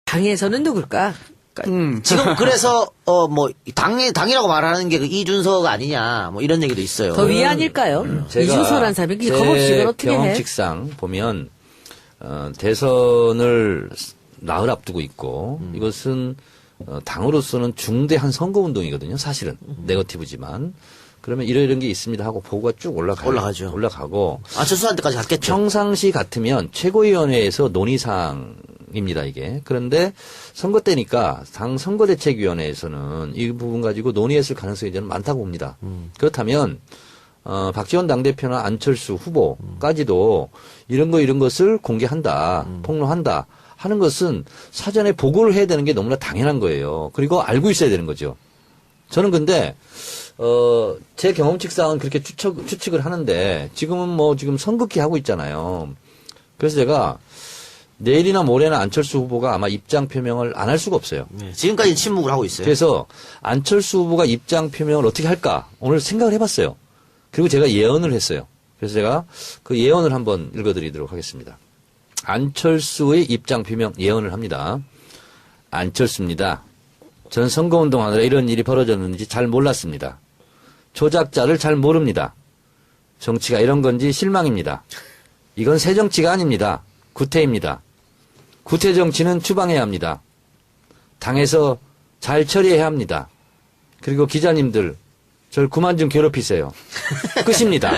당에서는 누굴까? 지금 그래서 뭐 당이라고 말하는 게 그 이준서가 아니냐 뭐 이런 얘기도 있어요. 더 위 아닐까요? 이준서라는 사람이 이게 겁없이 이걸 어떻게 해? 경험칙상 보면 대선을 나흘 앞두고 있고 이것은 당으로서는 중대한 선거운동이거든요. 사실은 네거티브지만 그러면 이런 게 있습니다 하고 보고가 쭉 올라가죠. 올라가고 안철수한테까지 갔겠죠. 평상시 같으면 최고위원회에서 논의사항입니다 이게. 그런데 선거 때니까 당 선거대책위원회에서는 이 부분 가지고 논의했을 가능성이 저는 많다고 봅니다. 그렇다면 박지원 당대표나 안철수 후보까지도 이런 것을 공개한다, 폭로한다 하는 것은 사전에 보고를 해야 되는 게 너무나 당연한 거예요. 그리고 알고 있어야 되는 거죠. 저는 근데 제 경험칙상은 그렇게 추측을 하는데 지금은 지금 선긋기 하고 있잖아요. 그래서 제가 내일이나 모레나 안철수 후보가 아마 입장 표명을 안 할 수가 없어요. 네, 지금까지 침묵을 하고 있어요. 그래서 안철수 후보가 입장 표명을 어떻게 할까 오늘 생각을 해봤어요. 그리고 제가 예언을 했어요. 그래서 제가 그 예언을 한번 읽어드리도록 하겠습니다. 안철수의 입장 표명 예언을 합니다. 안철수입니다. 전 선거운동하느라 이런 일이 벌어졌는지 잘 몰랐습니다. 조작자를 잘 모릅니다. 정치가 이런 건지 실망입니다. 이건 새 정치가 아닙니다. 구태입니다. 구태 정치는 추방해야 합니다. 당에서 잘 처리해야 합니다. 그리고 기자님들 절 그만 좀 괴롭히세요. 끝입니다.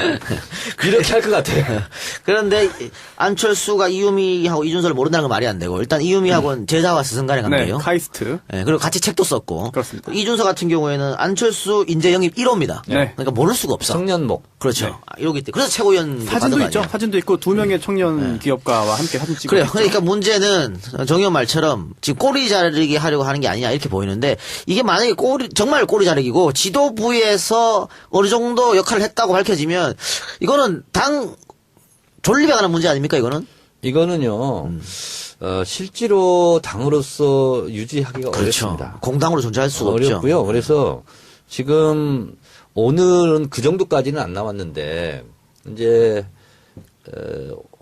이렇게 할 것 같아요. 그런데 안철수가 이유미하고 이준서를 모른다는 건 말이 안 되고 일단 이유미하고는 제자와 스승간의 관계예요. 네, 카이스트. 네, 그리고 같이 책도 썼고. 그렇습니다. 이준서 같은 경우에는 안철수 인재 영입 1호입니다. 네. 그러니까 모를 수가 없어. 성년목. 그렇죠. 네. 이러기 때문에. 그래서 최고위원 사진도 있죠. 사진도 있고 두 명의 청년 기업가와 함께 사진 찍고 그래요. 있죠. 그러니까 문제는 정의원 말처럼 지금 꼬리 자르기 하려고 하는 게 아니냐 이렇게 보이는데 이게 만약에 정말 꼬리 자르기고 지도부에서 어느 정도 역할을 했다고 밝혀지면 이거는 당 존립에 관한 문제 아닙니까 이거는? 이거는요. 실제로 당으로서 유지하기가 그렇죠. 어렵습니다. 공당으로 존재할 수가 없죠. 어렵고요. 그래서 지금 오늘은 그 정도까지는 안 나왔는데 이제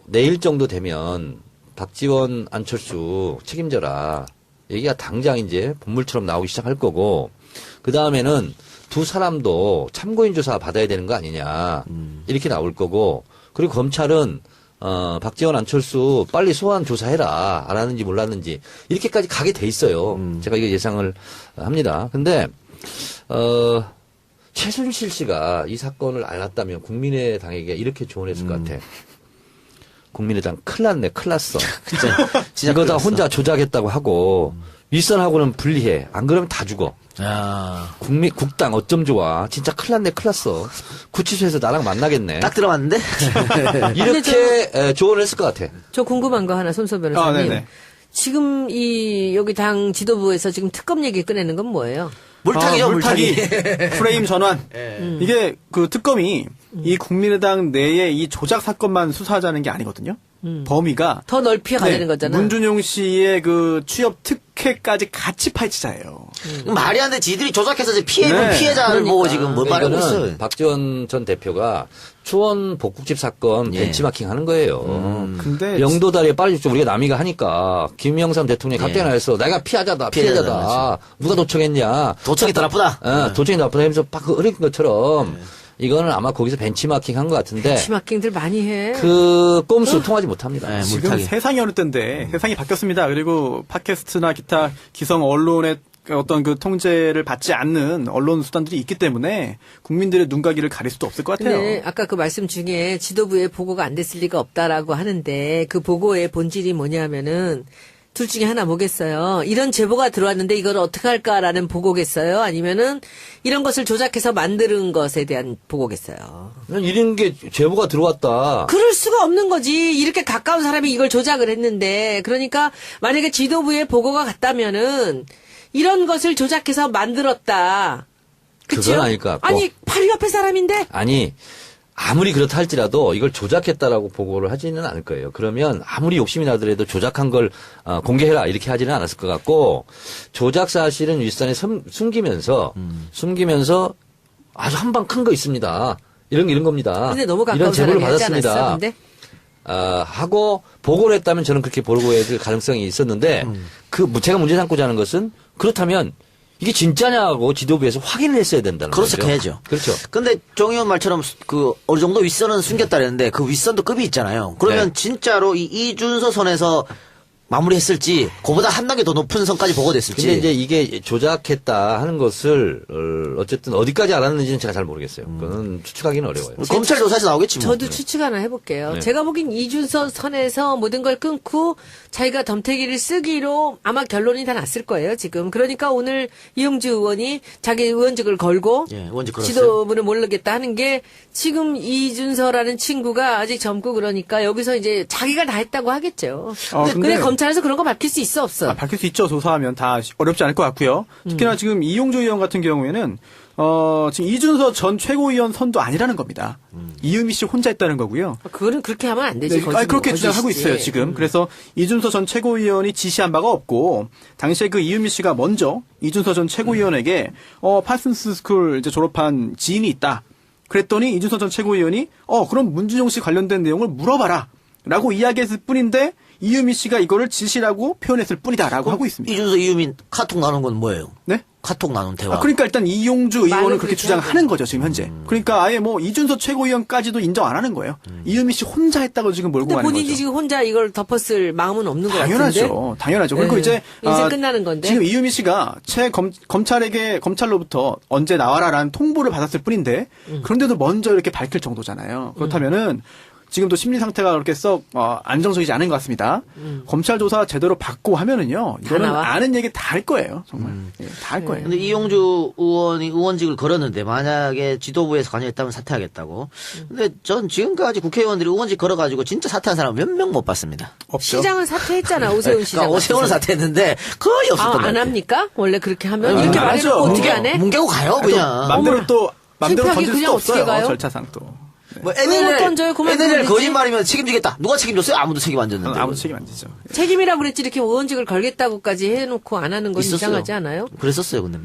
내일 정도 되면 박지원, 안철수 책임져라 얘기가 당장 이제 본물처럼 나오기 시작할 거고 그 다음에는 두 사람도 참고인 조사 받아야 되는 거 아니냐 이렇게 나올 거고 그리고 검찰은 박지원, 안철수 빨리 소환 조사해라 알았는지 몰랐는지 이렇게까지 가게 돼 있어요. 제가 이거 예상을 합니다. 근데 최순실 씨가 이 사건을 알았다면 국민의당에게 이렇게 조언했을 것 같아. 국민의당 큰일 났네, 큰일 났어. 진짜 이거 다 혼자 조작했다고 하고 윗선하고는 분리해. 안 그러면 다 죽어. 야. 국당 어쩜 좋아. 진짜 큰일 났네, 큰일 났어. 구치소에서 나랑 만나겠네. 딱 들어봤는데? 이렇게 조언을 했을 것 같아. 저 궁금한 거 하나 손소 변호사님. 네네. 지금 여기 당 지도부에서 지금 특검 얘기 꺼내는 건 뭐예요? 물타기죠, 물타기. 프레임 전환. 예. 이게 그 특검이 이 국민의당 내에 이 조작 사건만 수사하자는 게 아니거든요. 범위가 더 넓히 가는 거잖아. 문준용 씨의 그 취업 특혜까지 같이 파헤치자예요. 말이 안 돼. 지들이 조작해서 이제 네. 피해자를 보고 그러니까. 지금 뭘 말하고 있어. 이거는 박지원 전 대표가 추원 복국집 사건 예. 벤치마킹 하는 거예요. 근데 영도다리에 빨리 좀 우리가 남이가 하니까 김영삼 대통령이 갑자기 나와서 내가 피해자다. 누가 도청했냐. 도청이 더 나쁘다. 도청이 나쁘다 하면서 막 흐린 것처럼 이거는 아마 거기서 벤치마킹 한 것 같은데 벤치마킹들 많이 해. 그 꼼수 통하지 못합니다. 네, 지금 물타기. 세상이 어느 때인데 세상이 바뀌었습니다. 그리고 팟캐스트나 기타 기성 언론의 어떤 그 통제를 받지 않는 언론 수단들이 있기 때문에 국민들의 눈가기를 가릴 수도 없을 것 같아요. 근데 아까 그 말씀 중에 지도부에 보고가 안 됐을 리가 없다라고 하는데 그 보고의 본질이 뭐냐면은 둘 중에 하나 뭐겠어요? 이런 제보가 들어왔는데 이걸 어떻게 할까라는 보고겠어요? 아니면은 이런 것을 조작해서 만드는 것에 대한 보고겠어요? 이런 게 제보가 들어왔다. 그럴 수가 없는 거지. 이렇게 가까운 사람이 이걸 조작을 했는데 그러니까 만약에 지도부에 보고가 갔다면은 이런 것을 조작해서 만들었다. 그쵸? 그건 아닐 것 같고. 아니 바로 옆에 사람인데 아니 아무리 그렇다 할지라도 이걸 조작했다라고 보고를 하지는 않을 거예요. 그러면 아무리 욕심이 나더라도 조작한 걸 공개해라 이렇게 하지는 않았을 것 같고 조작 사실은 윗선에 숨기면서 아주 한 방 큰 거 있습니다. 이런 겁니다. 근데 너무 가까운 이런 제보를 사람이 하지 받았습니다. 않았어, 근데? 하고 보고를 했다면 저는 그렇게 보고해야 될 가능성이 있었는데 제가 문제 삼고자 하는 것은 그렇다면 이게 진짜냐고 지도부에서 확인을 했어야 된다는 그렇죠, 거죠. 해야죠. 그렇죠. 근데 정 의원 말처럼 그 어느 정도 윗선은 숨겼다랬는데 그 윗선도 급이 있잖아요. 그러면 네. 진짜로 이 이준서 선에서 마무리했을지, 그보다 한 단계 더 높은 선까지 보고됐을지. 근데 이제 이게 조작했다 하는 것을 어쨌든 어디까지 알았는지는 제가 잘 모르겠어요. 그거는 추측하기는 어려워요. 검찰 조사에서 나오겠지 뭐. 저도 추측 하나 해볼게요. 네. 제가 보기엔 이준서 선에서 모든 걸 끊고 자기가 덤태기를 쓰기로 아마 결론이 다 났을 거예요, 지금. 그러니까 오늘 이용주 의원이 자기 의원직을 걸고 예, 의원직 걸었어요. 지도부를 모르겠다 하는 게 지금 이준서라는 친구가 아직 젊고 그러니까 여기서 이제 자기가 다 했다고 하겠죠. 근데 검찰에서 그런 거 밝힐 수 있어, 없어? 밝힐 수 있죠. 조사하면 다 어렵지 않을 것 같고요. 특히나 지금 이용주 의원 같은 경우에는 지금 이준서 전 최고위원 선도 아니라는 겁니다. 이은미 씨 혼자 했다는 거고요. 그거는 그렇게 하면 안 되지. 네, 그렇게 거짓이지. 주장하고 있어요, 지금. 그래서 이준서 전 최고위원이 지시한 바가 없고, 당시에 그 이은미 씨가 먼저 이준서 전 최고위원에게, 파슨스 스쿨 이제 졸업한 지인이 있다. 그랬더니 이준서 전 최고위원이, 그럼 문준용 씨 관련된 내용을 물어봐라. 라고 이야기했을 뿐인데, 이은미 씨가 이거를 지시라고 표현했을 뿐이다라고 하고 있습니다. 이준서, 이유민 카톡 나눈 건 뭐예요? 네? 카톡 나눈 대화. 그러니까 일단 이용주 의원은 말을 그렇게 그렇게 주장하는 거죠, 지금 현재. 그러니까 아예 뭐 이준서 최고위원까지도 인정 안 하는 거예요. 이은미 씨 혼자 했다고 지금 몰고 근데 가는 본인이 거죠. 지금 혼자 이걸 덮었을 마음은 없는 것 같은데. 당연하죠. 그리고 네. 이제 인생 끝나는 건데. 지금 이유미 씨가 검찰로부터 언제 나와라라는 통보를 받았을 뿐인데 그런데도 먼저 이렇게 밝힐 정도잖아요. 그렇다면은 지금도 심리 상태가 그렇게 썩 안정적이지 않은 것 같습니다. 검찰 조사 제대로 받고 하면은요, 이거는 나와? 아는 얘기 다 할 거예요, 정말. 예, 다 할 거예요. 근데 이용주 의원이 의원직을 걸었는데 만약에 지도부에서 관여했다면 사퇴하겠다고. 근데 전 지금까지 국회의원들이 의원직 걸어가지고 진짜 사퇴한 사람 몇 명 못 봤습니다. 없죠. 시장은 사퇴했잖아, 오세훈 시장. 그러니까 오세훈은 사퇴했는데 거의 없었던 것 안 같아요. 합니까? 원래 그렇게 하면? 아, 이렇게 안 말해놓고 하죠. 어떻게 안 해? 뭉개고 가요 그냥. 맘대로 창피하게 던질 그냥 수도 어떻게 없어요. 가요? 절차상 또. 뭐 못 던져요? 그만 NLL 던지지. 거짓말이면 책임지겠다. 누가 책임졌어요? 아무도 책임 안 졌는데. 아무도 책임 안 지죠. 책임이라고 그랬지 이렇게 의원직을 걸겠다고까지 해놓고 안 하는 건 있었어요. 이상하지 않아요? 그랬었어요, 근데.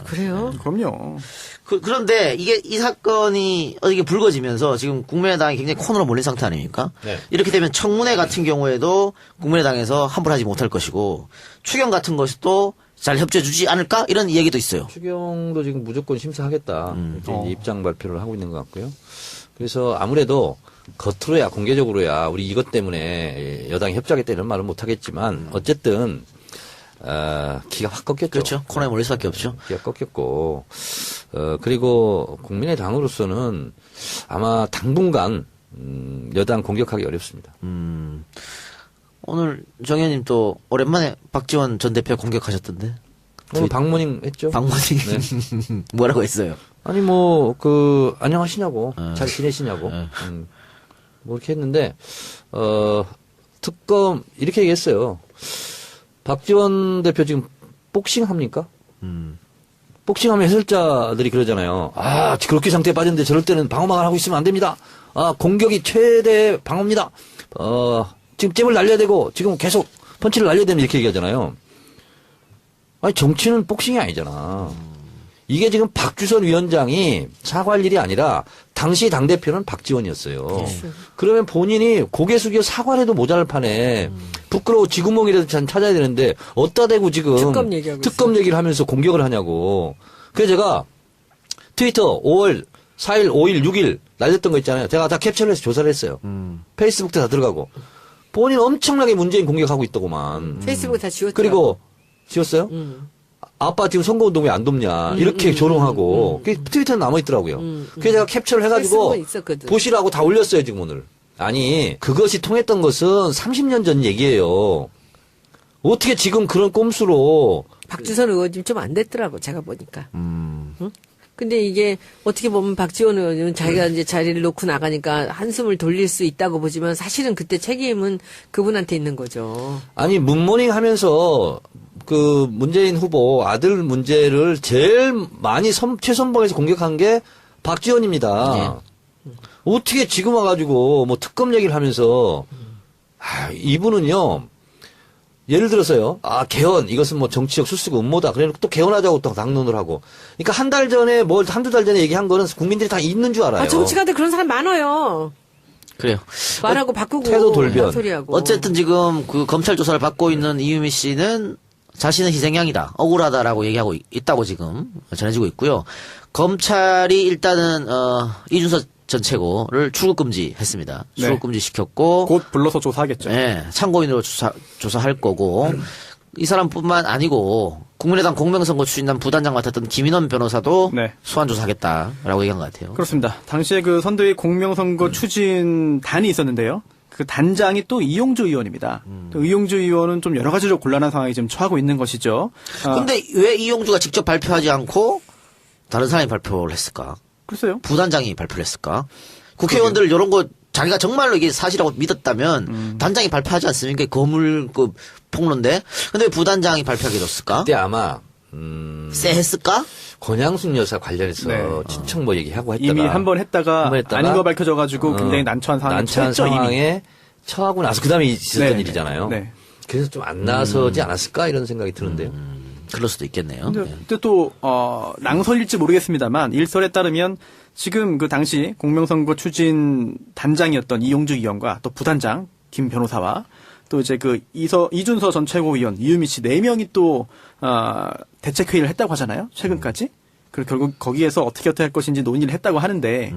그래요? 그럼요. 그런데 이 사건이 어떻게 불거지면서 지금 국민의당이 굉장히 코너로 몰린 상태 아닙니까? 네. 이렇게 되면 청문회 같은 경우에도 국민의당에서 함부로하지 못할 것이고 추경 같은 것도 잘 협조해주지 않을까? 이런 얘기도 있어요. 추경도 지금 무조건 심사하겠다. 이렇게 입장 발표를 하고 있는 것 같고요. 그래서 아무래도 겉으로야 공개적으로야 우리 이것 때문에 여당이 협조하겠다 이런 말은 못 하겠지만 어쨌든 기가 확 꺾였죠. 그렇죠. 코너에 몰릴 수밖에 없죠. 기가 꺾였고 그리고 국민의당으로서는 아마 당분간 여당 공격하기 어렵습니다. 오늘 정 의원님 또 오랜만에 박지원 전 대표 공격하셨던데. 오늘 방문인 했죠. 방문이 뭐라고 했어요? 아니 안녕하시냐고 잘 지내시냐고 뭐 이렇게 했는데 특검 이렇게 얘기했어요. 박지원 대표 지금 복싱 합니까? 복싱하면 해설자들이 그러잖아요. 그렇게 상태에 빠졌는데 저럴 때는 방어막을 하고 있으면 안 됩니다. 공격이 최대 방어입니다. 지금 잽을 날려야 되고 지금 계속 펀치를 날려야 되면 이렇게 얘기하잖아요. 아니 정치는 복싱이 아니잖아. 이게 지금 박주선 위원장이 사과할 일이 아니라 당시 당대표는 박지원이었어요. 그러면 본인이 고개 숙여 사과를 해도 모자랄 판에 부끄러워 쥐구멍이라도 찾아야 되는데 어디다 대고 지금 특검 얘기를 하면서 공격을 하냐고. 그래서 제가 트위터 5월 4일, 5일, 6일 날렸던 거 있잖아요. 제가 다 캡처를 해서 조사를 했어요. 페이스북도 다 들어가고. 본인 엄청나게 문재인 공격하고 있다고만. 페이스북 다 지웠죠. 그리고 지웠어요? 아빠 지금 선거운동 왜 안 돕냐. 이렇게 조롱하고. 그게 트위터에 남아있더라고요. 그래서 제가 캡처를 해가지고 페이스북에 있었거든. 보시라고 다 올렸어요, 지금 오늘. 아니, 그것이 통했던 것은 30년 전 얘기예요. 어떻게 지금 그런 꼼수로. 박주선 의원님 좀 안 됐더라고, 제가 보니까. 응? 근데 이게 어떻게 보면 박지원 의원은 자기가 이제 자리를 놓고 나가니까 한숨을 돌릴 수 있다고 보지만 사실은 그때 책임은 그분한테 있는 거죠. 아니, 문모닝 하면서 그 문재인 후보 아들 문제를 제일 많이 최선봉에서 공격한 게 박지원입니다. 어떻게 지금 와가지고 뭐 특검 얘기를 하면서 이분은요. 예를 들어서요. 개헌 이것은 뭐 정치적 수수고 음모다. 그래놓고 또 개헌하자고 또 당론을 하고. 그러니까 한 달 전에 한두 달 전에 얘기한 거는 국민들이 다 있는 줄 알아요. 정치가들 그런 사람 많아요. 그래요. 말하고 바꾸고 태도 돌변. 소리하고. 어쨌든 지금 그 검찰 조사를 받고 있는 이유미 씨는 자신은 희생양이다, 억울하다라고 얘기하고 있다고 지금 전해지고 있고요. 검찰이 일단은 이준서 전 최고를 출국 금지했습니다. 네. 출국 금지시켰고 곧 불러서 조사하겠죠. 네, 참고인으로 조사할 거고 이 사람뿐만 아니고 국민의당 공명선거 추진단 부단장 맡았던 김인원 변호사도 네. 소환 조사하겠다라고 얘기한 것 같아요. 그렇습니다. 당시에 그 선대위 공명선거 추진단이 있었는데요. 그 단장이 또 이용주 의원입니다. 또 이용주 의원은 좀 여러 가지로 곤란한 상황에 지금 처하고 있는 것이죠. 근데 왜 이용주가 직접 발표하지 않고 다른 사람이 발표를 했을까? 글쎄요. 부단장이 발표를 했을까? 국회의원들 이런 거 자기가 정말로 이게 사실이라고 믿었다면 단장이 발표하지 않습니까? 거물급 폭로인데. 근데 왜 부단장이 발표하게 됐을까? 그때 아마 쎄했을까? 권양순 여사 관련해서 네. 친척 뭐 얘기하고 했다가 이미 한 번 했다가 한번 했다가 아닌 거 밝혀져가지고 굉장히 난처한 상황에 난처한 처했죠, 이미. 상황에 처하고 나서 그다음에 있었던 네, 일이잖아요. 네. 그래서 좀 안 나서지 않았을까 이런 생각이 드는데요. 그럴 수도 있겠네요. 근데, 네. 근데 또 낭설일지 모르겠습니다만 일설에 따르면 지금 그 당시 공명선거 추진 단장이었던 이용주 의원과 또 부단장 김 변호사와 또 이제 그 이준서 전 최고위원 이유미 씨 4명이 또 대책회의를 했다고 하잖아요. 최근까지. 그리고 결국 거기에서 어떻게 할 것인지 논의를 했다고 하는데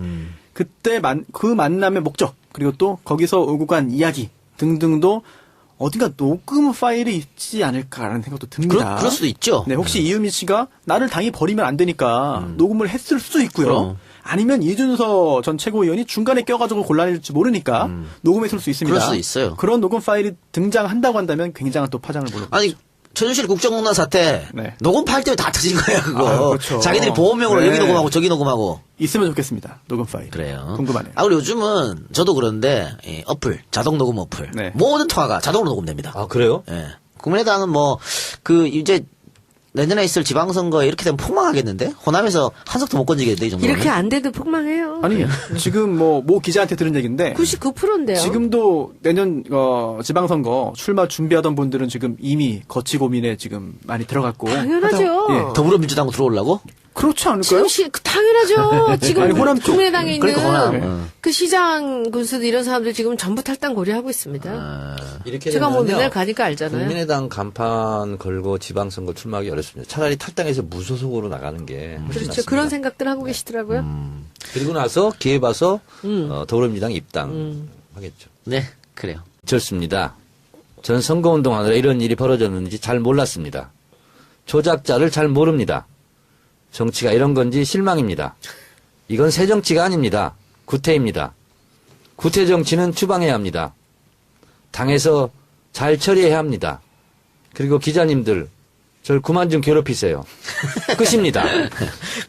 그때 그 만남의 목적 그리고 또 거기서 오고 간 이야기 등등도 어딘가 녹음 파일이 있지 않을까라는 생각도 듭니다. 그럴 수도 있죠. 네, 혹시 이유미 씨가 나를 당이 버리면 안 되니까 녹음을 했을 수도 있고요. 그럼. 아니면 이준서 전 최고위원이 중간에 껴가지고 곤란해질지 모르니까 녹음했을 수 있습니다. 그럴 수도 있어요. 그런 녹음 파일이 등장한다고 한다면 굉장한 또 파장을 불러보죠. 아니, 최순실 국정농단 사태 네. 녹음 파일 때문에 다 터진 거야 그거. 아, 그렇죠. 자기들이 보험용으로 네. 여기 녹음하고 저기 녹음하고. 있으면 좋겠습니다. 녹음 파일. 그래요. 궁금하네요. 아, 그리고 요즘은 저도 그런데 어플, 자동 녹음 어플, 네. 모든 통화가 자동으로 녹음됩니다. 아 그래요? 예. 국민의당은 뭐 이제 내년에 있을 지방선거에 이렇게 되면 폭망하겠는데? 호남에서 한석도 못 건지겠는데, 이 정도면. 이렇게 안 돼도 폭망해요. 아니 지금 모 기자한테 들은 얘기인데 99%인데요. 지금도 내년 지방선거 출마 준비하던 분들은 지금 이미 거치 고민에 지금 많이 들어갔고 당연하죠. 예. 더불어민주당으로 들어오려고? 그렇지 않을까요? 당연하죠. 지금 아니, 호남 쪽. 국민의당에 있는 그러니까 호남. 그 시장 군수들 이런 사람들 지금 전부 탈당 고려하고 있습니다. 이렇게 제가 뭐 되면요, 맨날 가니까 알잖아요. 국민의당 간판 걸고 지방선거 출마하기 어렵습니다. 차라리 탈당해서 무소속으로 나가는 게 훨씬 그렇죠. 낫습니다. 그런 생각들 하고 계시더라고요. 그리고 나서 기회 봐서 더불어민주당 입당하겠죠. 네, 그래요. 좋습니다. 전 선거운동하느라 이런 일이 벌어졌는지 잘 몰랐습니다. 조작자를 잘 모릅니다. 정치가 이런 건지 실망입니다. 이건 새 정치가 아닙니다. 구태입니다. 구태 정치는 추방해야 합니다. 당에서 잘 처리해야 합니다. 그리고 기자님들 절 그만 좀 괴롭히세요. 끝입니다.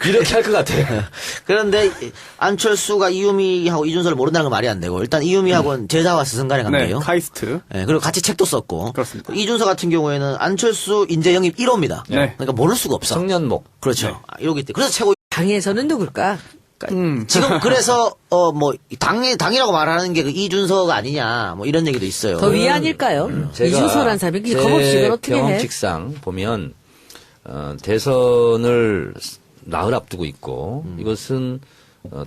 이렇게 할 것 같아요. 그런데 안철수가 이유미하고 이준서를 모른다는 건 말이 안 되고, 일단 이유미하고는 제자와 스승간의 네, 관계예요. 카이스트. 네, 그리고 같이 책도 썼고. 그렇습니다. 이준서 같은 경우에는 안철수 인재 영입 1호입니다. 네. 그러니까 모를 수가 없어. 성년목. 그렇죠. 이러기 때문에. 그래서 최고. 당에서는 누굴까? 지금 그래서 당이라고 말하는 게 그 이준서가 아니냐 뭐 이런 얘기도 있어요. 더 위안일까요? 제가 이준서란 사람이 제 겁없이 이걸 어떻게 해? 경험칙상 보면 대선을 나흘 앞두고 있고 이것은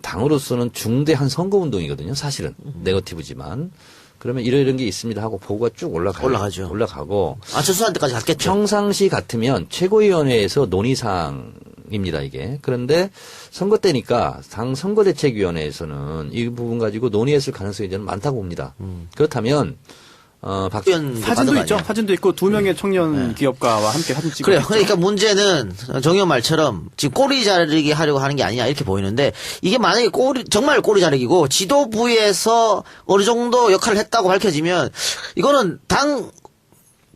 당으로서는 중대한 선거운동이거든요. 사실은 네거티브지만 그러면 이런 게 있습니다 하고 보고가 쭉 올라가죠. 올라가고 안철수한테까지 갔겠죠. 평상시 같으면 최고위원회에서 논의사항입니다 이게. 그런데 선거 때니까 당 선거대책위원회에서는 이 부분 가지고 논의했을 가능성이 저는 많다고 봅니다. 그렇다면 박지원 사진도 있죠. 아니야. 사진도 있고 2명의 청년 기업가와 함께 사진 찍고. 그래요. 그러니까 문제는 정 의원 말처럼 지금 꼬리 자르기 하려고 하는 게 아니냐 이렇게 보이는데 이게 만약에 정말 꼬리 자르기고 지도부에서 어느 정도 역할을 했다고 밝혀지면 이거는 당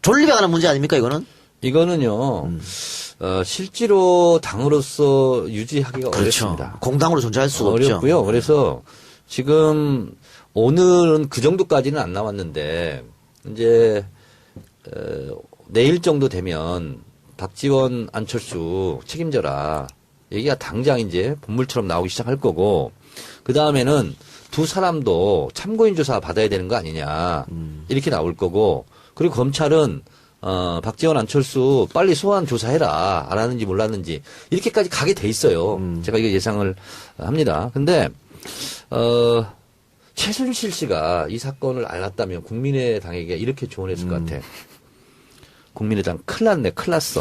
존립에 관한 문제 아닙니까 이거는? 이거는요. 실제로 당으로서 유지하기가 어렵습니다. 공당으로 존재할 수가 없죠. 어렵고요. 그래서 지금 오늘은 그 정도까지는 안 나왔는데 이제 내일 정도 되면 박지원, 안철수 책임져라 얘기가 당장 이제 본물처럼 나오기 시작할 거고 그 다음에는 두 사람도 참고인 조사 받아야 되는 거 아니냐 이렇게 나올 거고 그리고 검찰은 박지원, 안철수 빨리 소환 조사해라. 알았는지 몰랐는지 이렇게까지 가게 돼 있어요. 제가 이거 예상을 합니다. 근데 최순실 씨가 이 사건을 알았다면 국민의당에게 이렇게 조언했을 것 같아. 국민의당 큰일 났네, 큰일 났어.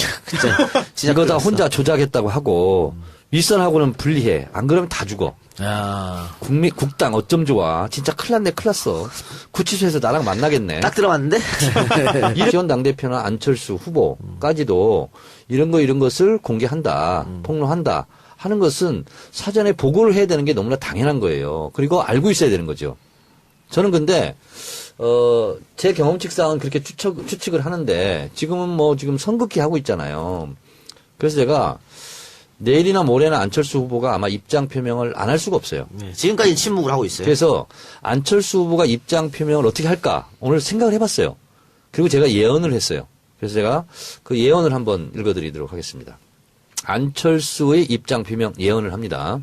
진짜 이거 다 큰일 혼자 조작했다고 하고 윗선하고는 분리해. 안 그러면 다 죽어. 야, 국당 어쩜 좋아. 진짜 큰일 났네, 큰일 났어. 구치소에서 나랑 만나겠네. 딱 들어봤는데? 이재원 당대표나 안철수 후보까지도 이런 것을 공개한다, 폭로한다 하는 것은 사전에 보고를 해야 되는 게 너무나 당연한 거예요. 그리고 알고 있어야 되는 거죠. 저는 근데 제 경험칙상은 그렇게 추측을 하는데 지금은 지금 선긋기 하고 있잖아요. 그래서 제가 내일이나 모레나 안철수 후보가 아마 입장 표명을 안 할 수가 없어요. 네, 지금까지 침묵을 하고 있어요. 그래서 안철수 후보가 입장 표명을 어떻게 할까 오늘 생각을 해봤어요. 그리고 제가 예언을 했어요. 그래서 제가 그 예언을 한번 읽어드리도록 하겠습니다. 안철수의 입장 표명 예언을 합니다.